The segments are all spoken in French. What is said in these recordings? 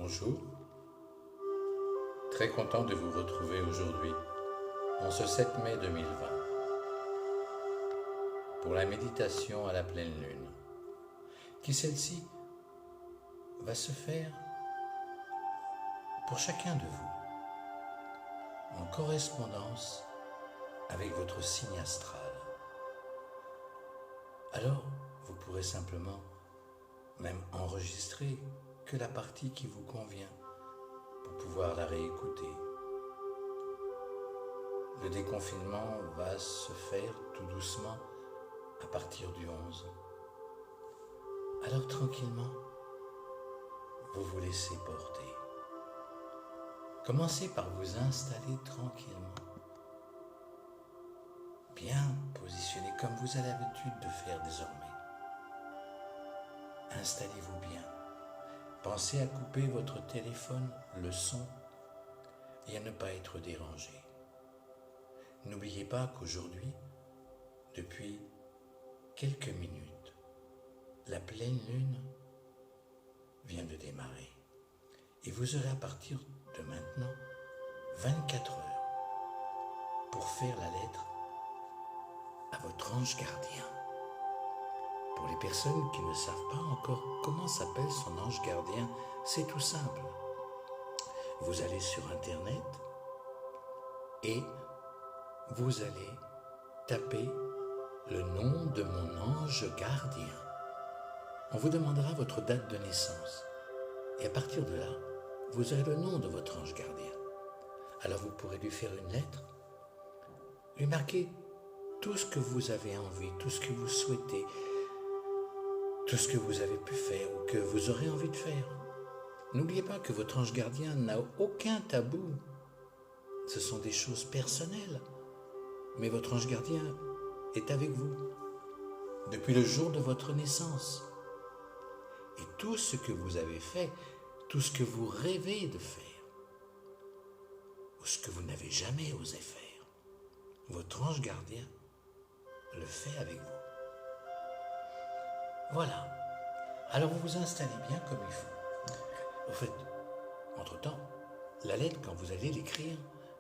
Bonjour, très content de vous retrouver aujourd'hui, en ce 7 mai 2020, pour la méditation à la pleine lune, qui celle-ci va se faire pour chacun de vous, en correspondance avec votre signe astral. Alors, vous pourrez simplement même enregistrer que la partie qui vous convient pour pouvoir la réécouter. Le déconfinement va se faire tout doucement à partir du 11. Alors tranquillement, vous vous laissez porter. Commencez par vous installer tranquillement, bien positionné comme vous avez l'habitude de faire désormais. Installez-vous bien. Pensez à couper votre téléphone, le son, et à ne pas être dérangé. N'oubliez pas qu'aujourd'hui, depuis quelques minutes, la pleine lune vient de démarrer. Et vous aurez à partir de maintenant 24 heures pour faire la lettre à votre ange gardien. Pour les personnes qui ne savent pas encore comment s'appelle son ange gardien, c'est tout simple. Vous allez sur Internet et vous allez taper le nom de mon ange gardien. On vous demandera votre date de naissance. Et à partir de là, vous aurez le nom de votre ange gardien. Alors vous pourrez lui faire une lettre, lui marquer tout ce que vous avez envie, tout ce que vous souhaitez, tout ce que vous avez pu faire ou que vous aurez envie de faire. N'oubliez pas que votre ange gardien n'a aucun tabou. Ce sont des choses personnelles. Mais votre ange gardien est avec vous depuis le jour de votre naissance. Et tout ce que vous avez fait, tout ce que vous rêvez de faire, ou ce que vous n'avez jamais osé faire, votre ange gardien le fait avec vous. Voilà. Alors vous vous installez bien comme il faut. En fait, entre-temps, la lettre, quand vous allez l'écrire,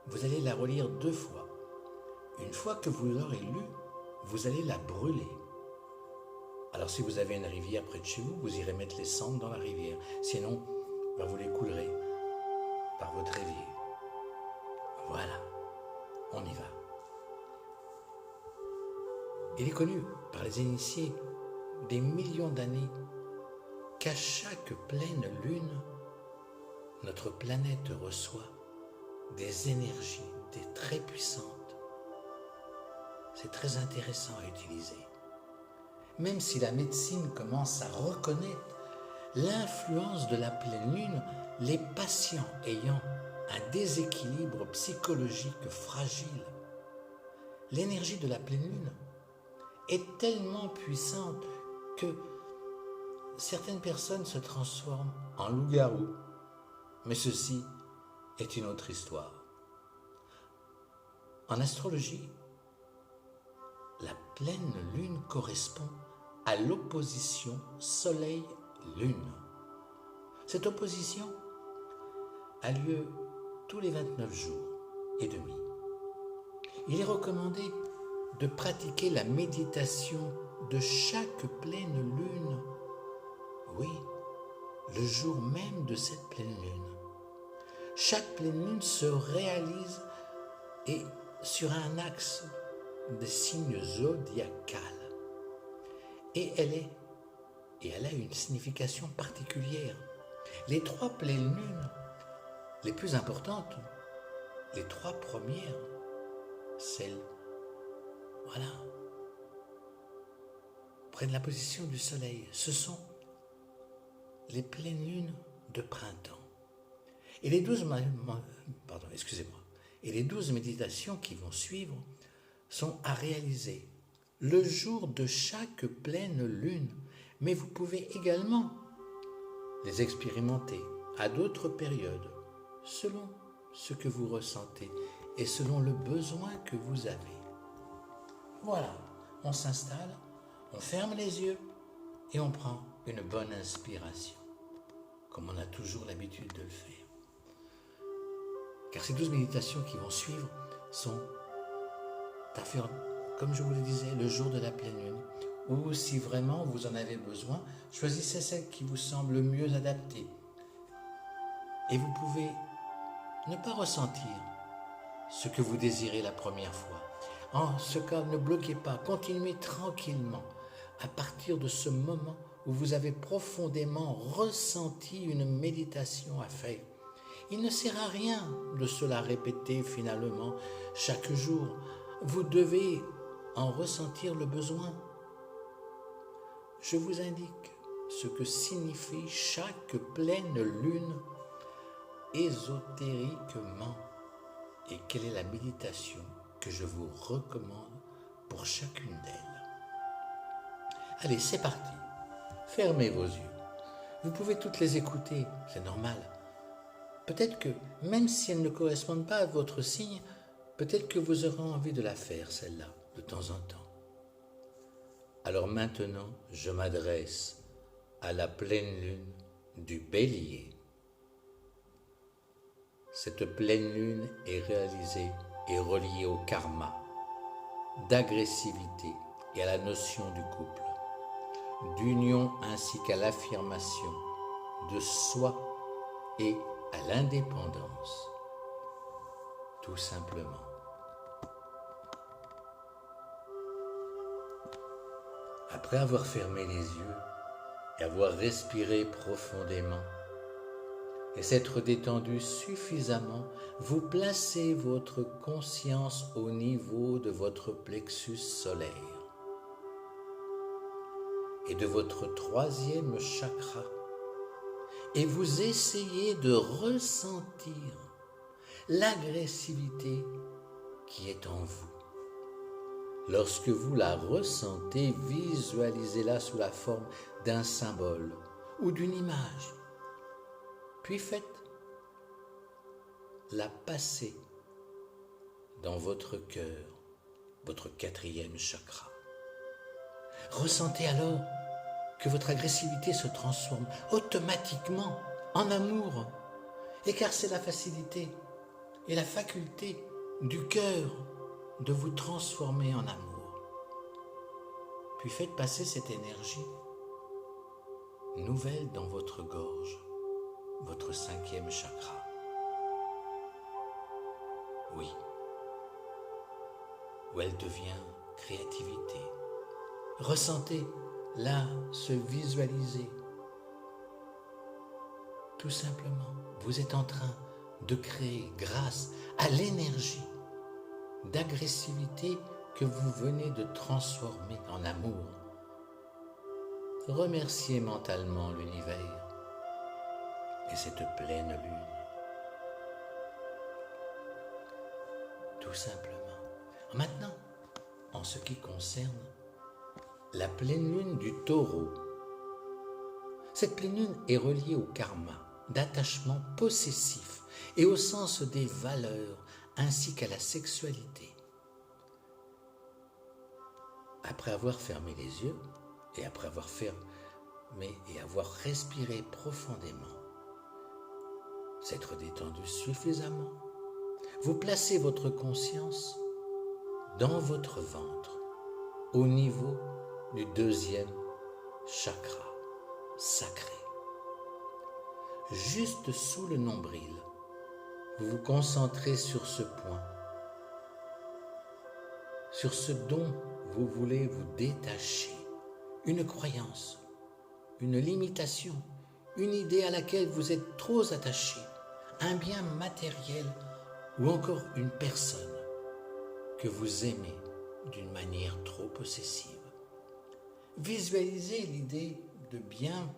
vous allez la relire 2 fois. Une fois que vous l'aurez lue, vous allez la brûler. Alors si vous avez une rivière près de chez vous, vous irez mettre les cendres dans la rivière. Sinon, vous les coulerez par votre évier. Voilà, on y va. Il est connu par les initiés des millions d'années qu'à chaque pleine lune, notre planète reçoit des énergies très puissantes. C'est très intéressant à utiliser. Même si la médecine commence à reconnaître l'influence de la pleine lune, les patients ayant un déséquilibre psychologique fragile, l'énergie de la pleine lune est tellement puissante que certaines personnes se transforment en loup-garou. Mais ceci est une autre histoire. En astrologie, la pleine lune correspond à l'opposition soleil-lune. Cette opposition a lieu tous les 29 jours et demi. Il est recommandé de pratiquer la méditation de chaque pleine lune, oui, le jour même de cette pleine lune. Chaque pleine lune se réalise et sur un axe des signes zodiacales. Et elle a une signification particulière. Les 3 pleines lunes les plus importantes, les 3 premières, celles, voilà, près de la position du soleil, ce sont les pleines lunes de printemps. Et les 12 méditations qui vont suivre sont à réaliser le jour de chaque pleine lune, mais vous pouvez également les expérimenter à d'autres périodes, selon ce que vous ressentez et selon le besoin que vous avez. Voilà, on s'installe, on ferme les yeux et on prend une bonne inspiration. comme on a toujours l'habitude de le faire. Car ces 12 méditations qui vont suivre sont à faire, comme je vous le disais, le jour de la pleine lune. Ou si vraiment vous en avez besoin, choisissez celle qui vous semble le mieux adaptée. Et vous pouvez ne pas ressentir ce que vous désirez la première fois. En ce cas, ne bloquez pas, continuez tranquillement à partir de ce moment où vous avez profondément ressenti une méditation à faire. Il ne sert à rien de se la répéter finalement chaque jour. Vous devez en ressentir le besoin. Je vous indique ce que signifie chaque pleine lune ésotériquement et quelle est la méditation que je vous recommande pour chacune d'elles. Allez, c'est parti. Fermez vos yeux. Vous pouvez toutes les écouter, c'est normal. Peut-être que, même si elles ne correspondent pas à votre signe, peut-être que vous aurez envie de la faire, celle-là, de temps en temps. Alors maintenant, je m'adresse à la pleine lune du Bélier. Cette pleine lune est réalisée et reliée au karma, d'agressivité et à la notion du couple, d'union ainsi qu'à l'affirmation de soi et à l'indépendance, tout simplement. Après avoir fermé les yeux et avoir respiré profondément et s'être détendu suffisamment, vous placez votre conscience au niveau de votre plexus solaire et de votre troisième chakra et vous essayez de ressentir l'agressivité qui est en vous. Lorsque vous la ressentez, visualisez-la sous la forme d'un symbole ou d'une image. Puis faites-la passer dans votre cœur, votre quatrième chakra. Ressentez alors que votre agressivité se transforme automatiquement en amour. Et car c'est la facilité et la faculté du cœur de vous transformer en amour. Puis faites passer cette énergie nouvelle dans votre gorge, votre cinquième chakra. Oui, où elle devient créativité. Ressentez-la se visualiser. Tout simplement, vous êtes en train de créer, grâce à l'énergie d'agressivité que vous venez de transformer en amour. Remerciez mentalement l'univers et cette pleine lune. Tout simplement. Maintenant, en ce qui concerne la pleine lune du Taureau, cette pleine lune est reliée au karma d'attachement possessif et au sens des valeurs ainsi qu'à la sexualité. Après avoir fermé les yeux et après avoir avoir respiré profondément, s'être détendu suffisamment, vous placez votre conscience dans votre ventre, au niveau du deuxième chakra sacré. Juste sous le nombril, vous vous concentrez sur ce point, sur ce dont vous voulez vous détacher, une croyance, une limitation, une idée à laquelle vous êtes trop attaché, un bien matériel ou encore une personne que vous aimez d'une manière trop possessive. Visualisez l'idée de bien,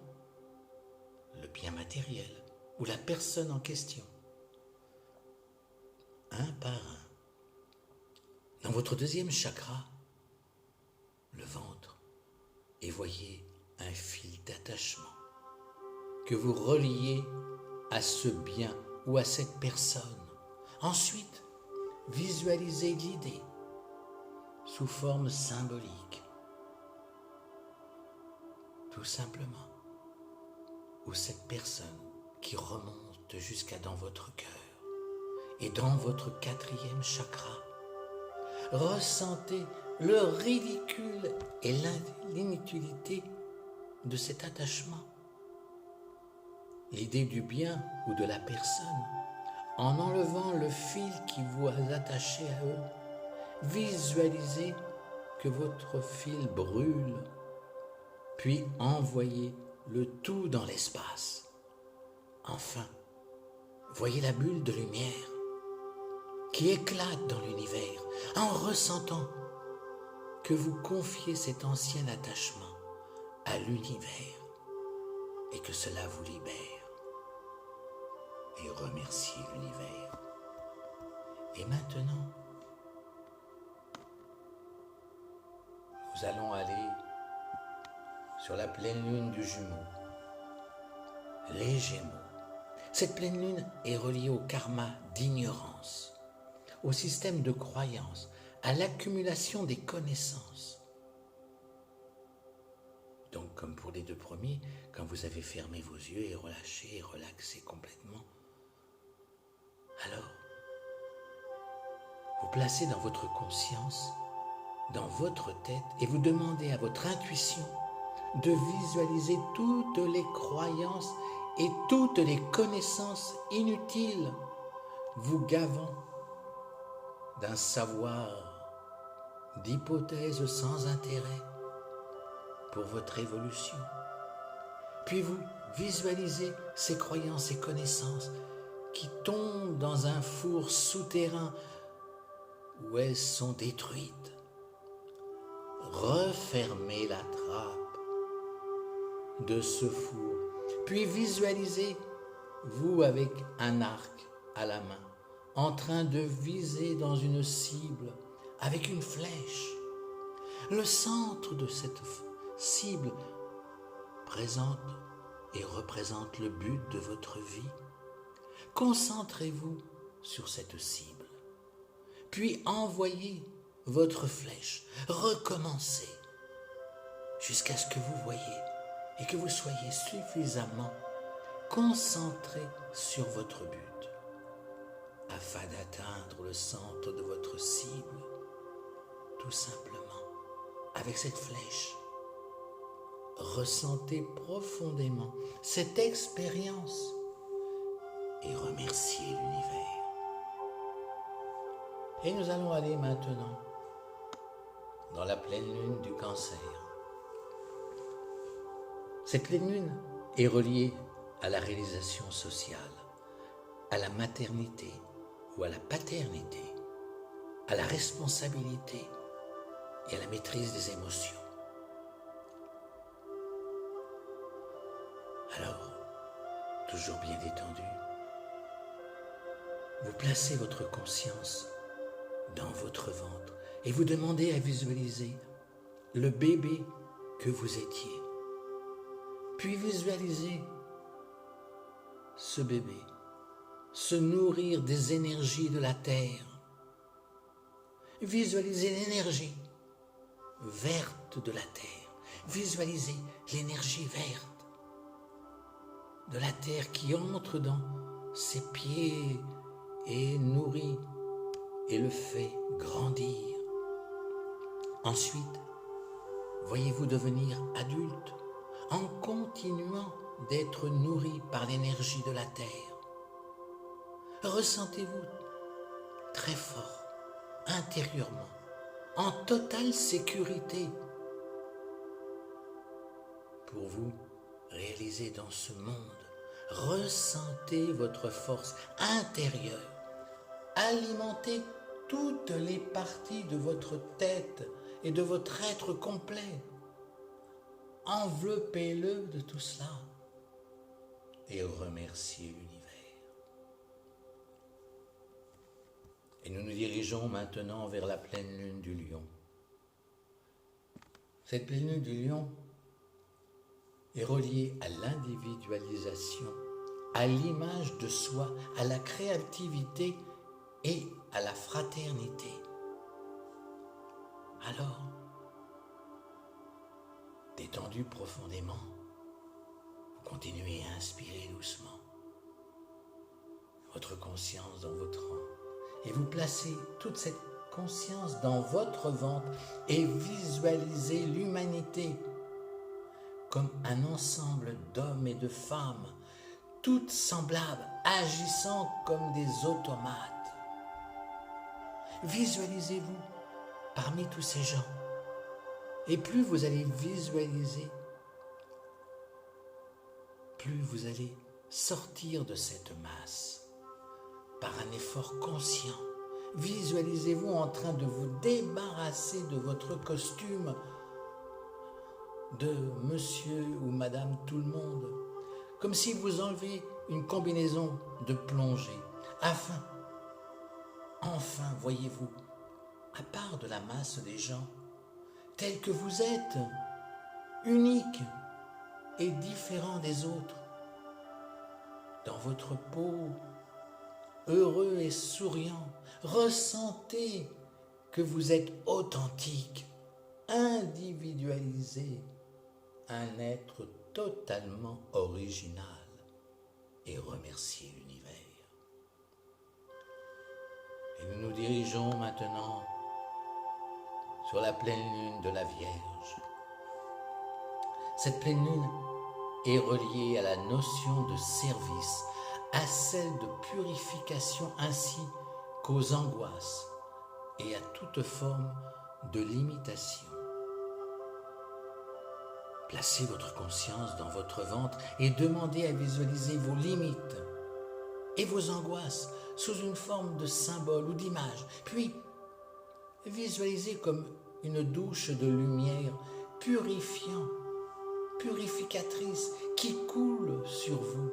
le bien matériel ou la personne en question, un par un. Dans votre deuxième chakra, le ventre, et voyez un fil d'attachement que vous reliez à ce bien ou à cette personne. Ensuite, visualisez l'idée sous forme symbolique, tout simplement, où cette personne qui remonte jusqu'à dans votre cœur et dans votre 4e chakra. Ressentez le ridicule et l'inutilité de cet attachement. L'idée du bien ou de la personne, en enlevant le fil qui vous a attaché à eux, visualisez que votre fil brûle, puis envoyez le tout dans l'espace. Enfin, voyez la bulle de lumière qui éclate dans l'univers en ressentant que vous confiez cet ancien attachement à l'univers et que cela vous libère. Et remerciez l'univers. Et maintenant, nous allons aller sur la pleine lune du Jumeau, les Gémeaux. Cette pleine lune est reliée au karma d'ignorance, au système de croyance, à l'accumulation des connaissances. Donc, comme pour les 2 premiers, quand vous avez fermé vos yeux et relâché et relaxé complètement, alors, vous placez dans votre conscience, dans votre tête, et vous demandez à votre intuition de visualiser toutes les croyances et toutes les connaissances inutiles, vous gavant d'un savoir, d'hypothèses sans intérêt pour votre évolution. Puis vous visualisez ces croyances et connaissances qui tombent dans un four souterrain où elles sont détruites. Refermez la trappe de ce four, puis visualisez vous avec un arc à la main, en train de viser dans une cible avec une flèche. Le centre de cette cible présente et représente le but de votre vie. Concentrez-vous sur cette cible, puis envoyez votre flèche, recommencez jusqu'à ce que vous voyez et que vous soyez suffisamment concentré sur votre but afin d'atteindre le centre de votre cible, tout simplement avec cette flèche. Ressentez profondément cette expérience et remerciez l'univers. Et nous allons aller maintenant dans la pleine lune du Cancer. Cette pleine lune est reliée à la réalisation sociale, à la maternité ou à la paternité, à la responsabilité et à la maîtrise des émotions. Alors, toujours bien détendu, vous placez votre conscience dans votre ventre et vous demandez à visualiser le bébé que vous étiez. Puis visualisez ce bébé se nourrir des énergies de la terre. Visualisez l'énergie verte de la terre. Visualisez l'énergie verte de la terre qui entre dans ses pieds et nourrit et le fait grandir. Ensuite, voyez-vous devenir adulte en continuant d'être nourri par l'énergie de la terre. Ressentez-vous très fort, intérieurement, en totale sécurité pour vous réaliser dans ce monde. Ressentez votre force intérieure. Alimentez toutes les parties de votre tête et de votre être complet. Enveloppez-le de tout cela et remerciez l'univers. Et nous nous dirigeons maintenant vers la pleine lune du Lion. Cette pleine lune du Lion est reliée à l'individualisation, à l'image de soi, à la créativité et à la fraternité. Alors, détendu profondément, vous continuez à inspirer doucement votre conscience dans votre ventre et vous placez toute cette conscience dans votre ventre et visualisez l'humanité comme un ensemble d'hommes et de femmes, toutes semblables, agissant comme des automates. Visualisez-vous parmi tous ces gens. Et plus vous allez visualiser, plus vous allez sortir de cette masse par un effort conscient. Visualisez-vous en train de vous débarrasser de votre costume de monsieur ou madame tout le monde, comme si vous enlevez une combinaison de plongée, afin, enfin, voyez-vous, à part de la masse des gens, tels que vous êtes, uniques et différents des autres, dans votre peau, heureux et souriant, ressentez que vous êtes authentique, individualisé, un être totalement original, et remerciez l'univers. Et nous nous dirigeons maintenant sur la pleine lune de la Vierge. Cette pleine lune est reliée à la notion de service, à celle de purification ainsi qu'aux angoisses et à toute forme de limitation. Placez votre conscience dans votre ventre et demandez à visualiser vos limites et vos angoisses sous une forme de symbole ou d'image. Puis, visualisez comme une douche de lumière purificatrice qui coule sur vous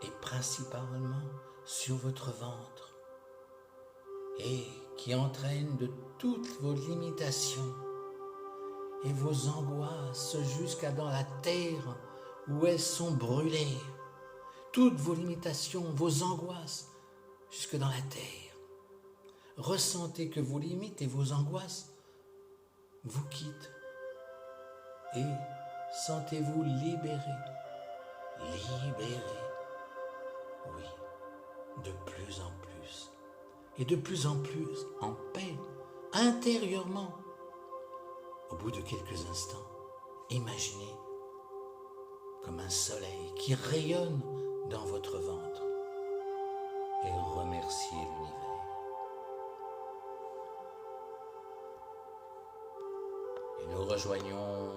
et principalement sur votre ventre et qui entraîne de toutes vos limitations et vos angoisses jusqu'à dans la terre où elles sont brûlées. Toutes vos limitations, vos angoisses jusque dans la terre. Ressentez que vos limites et vos angoisses vous quittent et sentez-vous libéré, oui, de plus en plus et de plus en plus en paix intérieurement. Au bout de quelques instants, imaginez comme un soleil qui rayonne dans votre ventre et remerciez l'univers. Et nous rejoignons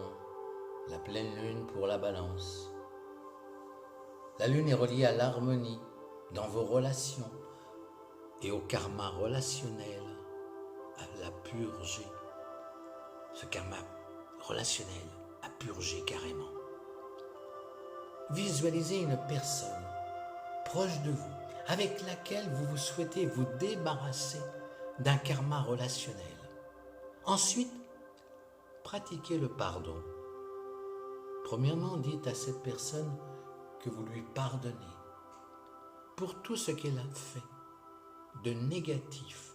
la pleine lune pour la Balance. La lune est reliée à l'harmonie dans vos relations et au karma relationnel, à la purger. Ce karma relationnel à purger carrément. Visualisez une personne proche de vous avec laquelle vous souhaitez vous débarrasser d'un karma relationnel. Ensuite, pratiquez le pardon. Premièrement, dites à cette personne que vous lui pardonnez pour tout ce qu'elle a fait de négatif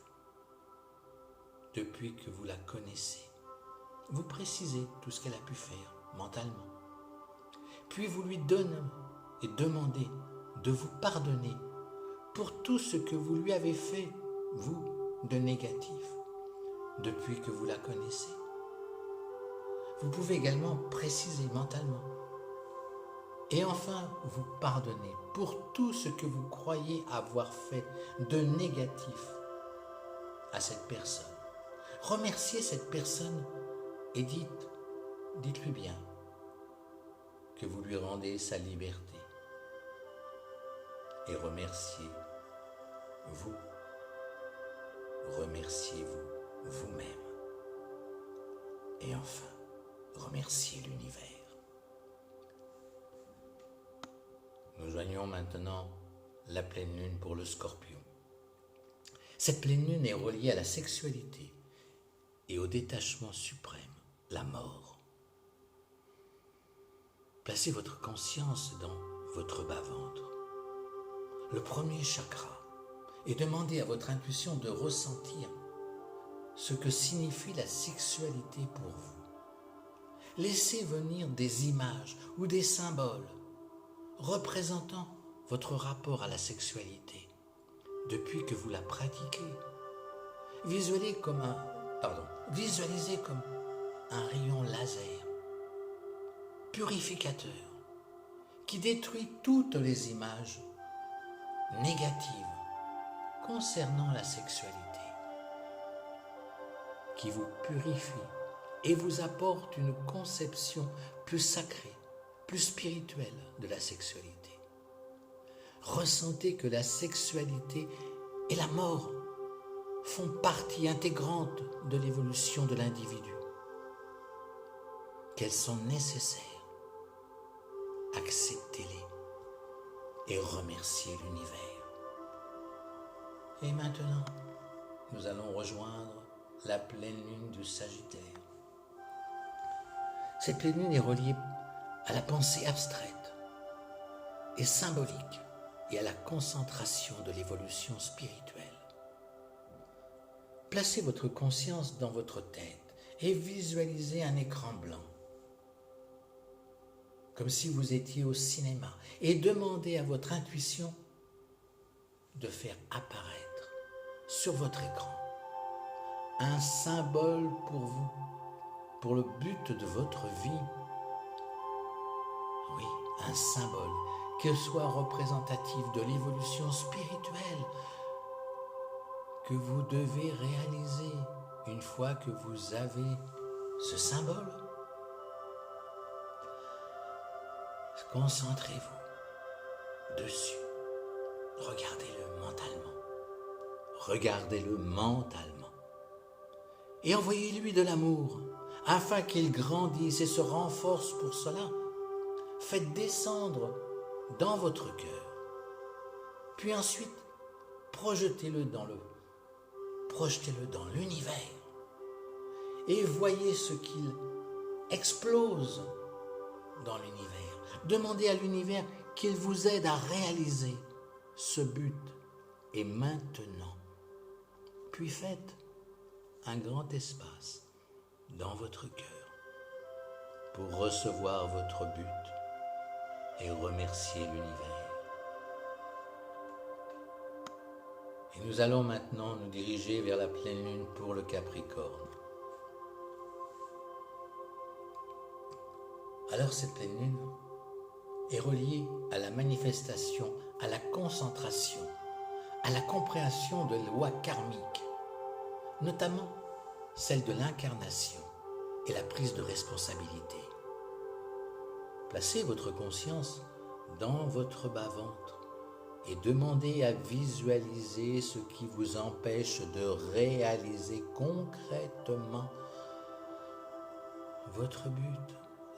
depuis que vous la connaissez. Vous précisez tout ce qu'elle a pu faire mentalement. Puis vous lui donnez et demandez de vous pardonner pour tout ce que vous lui avez fait, vous, de négatif, depuis que vous la connaissez. Vous pouvez également préciser mentalement. Et enfin, vous pardonnez pour tout ce que vous croyez avoir fait de négatif à cette personne. Remerciez cette personne et dites-lui bien que vous lui rendez sa liberté. Et remerciez-vous vous-même. Et enfin, remerciez l'univers. Nous joignons maintenant la pleine lune pour le Scorpion. Cette pleine lune est reliée à la sexualité et au détachement suprême, la mort. Placez votre conscience dans votre bas-ventre, le premier chakra, et demandez à votre intuition de ressentir ce que signifie la sexualité pour vous. Laissez venir des images ou des symboles représentant votre rapport à la sexualité depuis que vous la pratiquez. Visualisez comme un rayon laser purificateur qui détruit toutes les images négatives concernant la sexualité, qui vous purifie et vous apporte une conception plus sacrée, plus spirituelle de la sexualité. Ressentez que la sexualité et la mort font partie intégrante de l'évolution de l'individu, qu'elles sont nécessaires. Acceptez-les et remerciez l'univers. Et maintenant, nous allons rejoindre la pleine lune du Sagittaire. Cette pleine lune est reliée à la pensée abstraite et symbolique et à la concentration de l'évolution spirituelle. Placez votre conscience dans votre tête et visualisez un écran blanc, comme si vous étiez au cinéma, et demandez à votre intuition de faire apparaître sur votre écran un symbole pour vous, pour le but de votre vie. Oui, un symbole qui soit représentatif de l'évolution spirituelle que vous devez réaliser une fois que vous avez ce symbole. Concentrez-vous dessus. Regardez-le mentalement. Et envoyez-lui de l'amour afin qu'il grandisse et se renforce pour cela. Faites descendre dans votre cœur. Puis ensuite, projetez-le dans l'univers. Et voyez ce qu'il explose dans l'univers. Demandez à l'univers qu'il vous aide à réaliser ce but. Et maintenant, puis faites un grand espace dans votre cœur pour recevoir votre but et remercier l'univers. Et nous allons maintenant nous diriger vers la pleine lune pour le Capricorne. Alors cette pleine lune est reliée à la manifestation, à la concentration, à la compréhension de lois karmiques, notamment celle de l'incarnation et la prise de responsabilité. Placez votre conscience dans votre bas-ventre et demandez à visualiser ce qui vous empêche de réaliser concrètement votre but.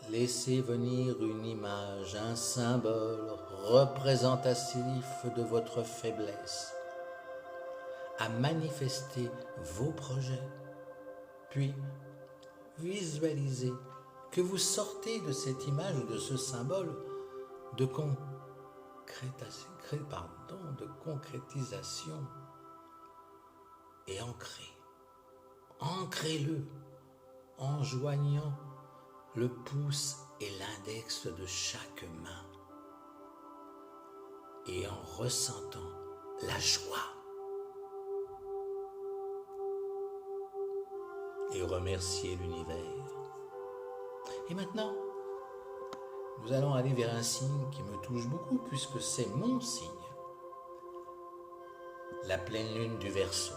Laissez venir une image, un symbole représentatif de votre faiblesse à manifester vos projets. Puis, visualisez que vous sortez de cette image ou de ce symbole de concrétisation et ancrez-le en joignant le pouce et l'index de chaque main et en ressentant la joie. Et remercier l'univers. Et maintenant, nous allons aller vers un signe qui me touche beaucoup puisque c'est mon signe. La pleine lune du Verseau.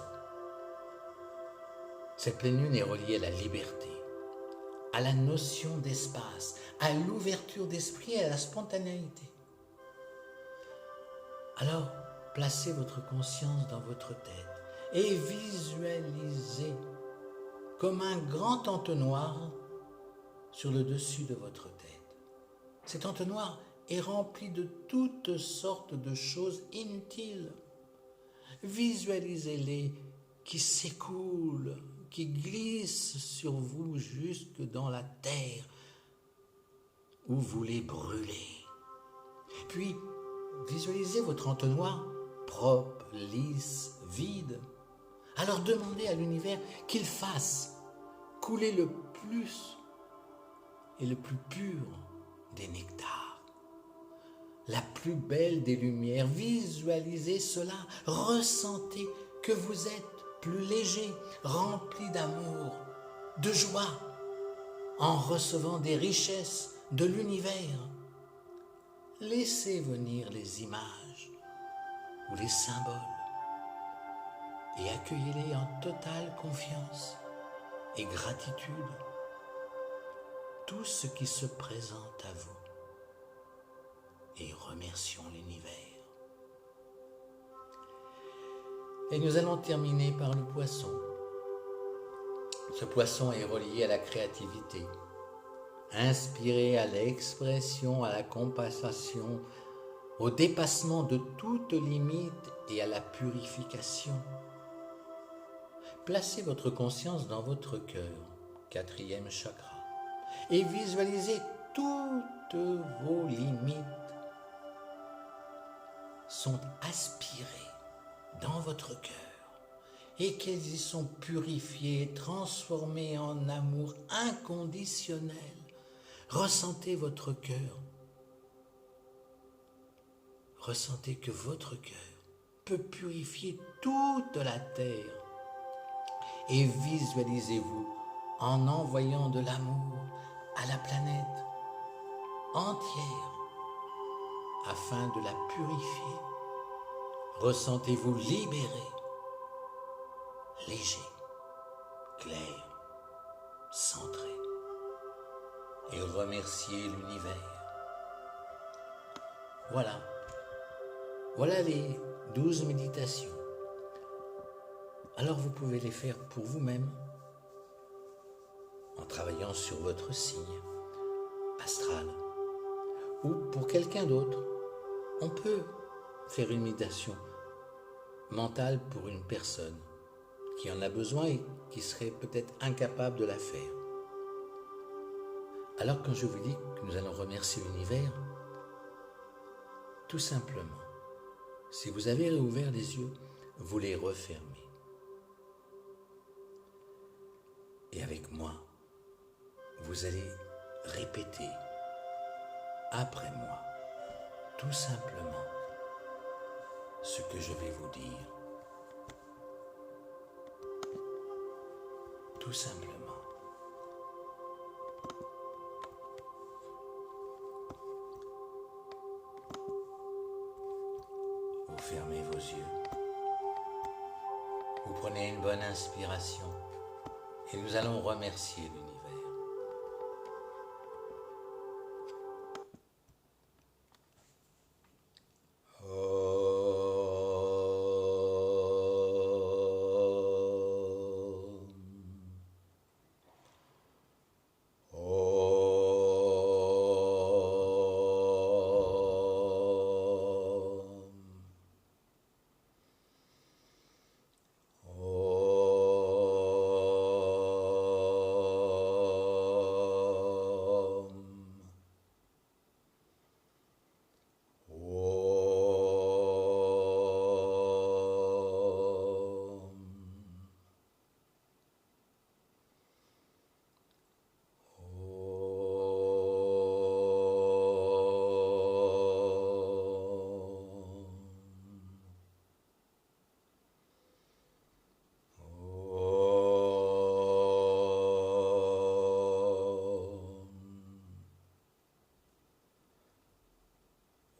Cette pleine lune est reliée à la liberté, à la notion d'espace, à l'ouverture d'esprit et à la spontanéité. Alors, placez votre conscience dans votre tête et visualisez comme un grand entonnoir sur le dessus de votre tête. Cet entonnoir est rempli de toutes sortes de choses inutiles. Visualisez-les qui s'écoulent, qui glissent sur vous jusque dans la terre où vous les brûlez. Puis, visualisez votre entonnoir propre, lisse, vide. Alors demandez à l'univers qu'il fasse couler le plus et le plus pur des nectars. la plus belle des lumières. Visualisez cela, ressentez que vous êtes plus léger, rempli d'amour, de joie, en recevant des richesses de l'univers. Laissez venir les images ou les symboles et accueillez-les en totale confiance et gratitude. Tout ce qui se présente à vous et remercions l'univers. Et nous allons terminer par le poisson. Ce poisson est relié à la créativité, inspiré à l'expression, à la compassion, au dépassement de toute limite et à la purification. Placez votre conscience dans votre cœur, 4e chakra, et visualisez toutes vos limites sont aspirées dans votre cœur et qu'elles y sont purifiées, transformées en amour inconditionnel. Ressentez votre cœur. Ressentez que votre cœur peut purifier toute la terre et visualisez-vous en envoyant de l'amour à la planète entière afin de la purifier. Ressentez-vous libéré, léger, clair, centré et remerciez l'univers. Voilà les 12 méditations. Alors vous pouvez les faire pour vous-même en travaillant sur votre signe astral ou pour quelqu'un d'autre. On peut faire une méditation mentale pour une personne qui en a besoin et qui serait peut-être incapable de la faire. Alors quand je vous dis que nous allons remercier l'univers, tout simplement, si vous avez ouvert les yeux, vous les refermez. Et avec moi, vous allez répéter après moi, tout simplement, ce que je vais vous dire. Tout simplement. Vous fermez vos yeux. Vous prenez une bonne inspiration et nous allons remercier l'univers.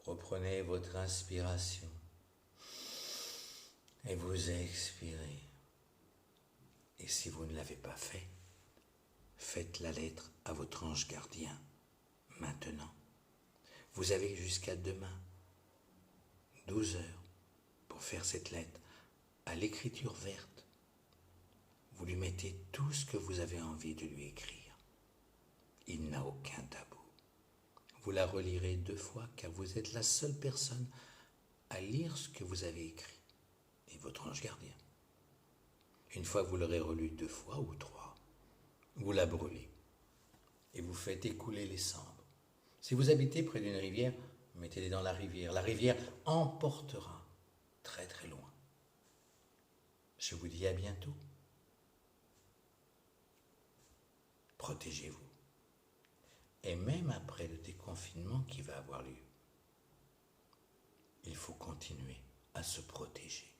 Reprenez votre inspiration et vous expirez. Et si vous ne l'avez pas fait, faites la lettre à votre ange gardien maintenant. Vous avez jusqu'à demain, 12 heures, pour faire cette lettre à l'écriture verte. Vous lui mettez tout ce que vous avez envie de lui écrire. Il n'a aucun tabou. Vous la relirez 2 fois car vous êtes la seule personne à lire ce que vous avez écrit et votre ange gardien. Une fois que vous l'aurez relu 2 fois ou 3, vous la brûlez et vous faites écouler les cendres. Si vous habitez près d'une rivière, mettez-les dans la rivière. La rivière emportera très très loin. Je vous dis à bientôt. Protégez-vous. Et même après le déconfinement qui va avoir lieu, à se protéger.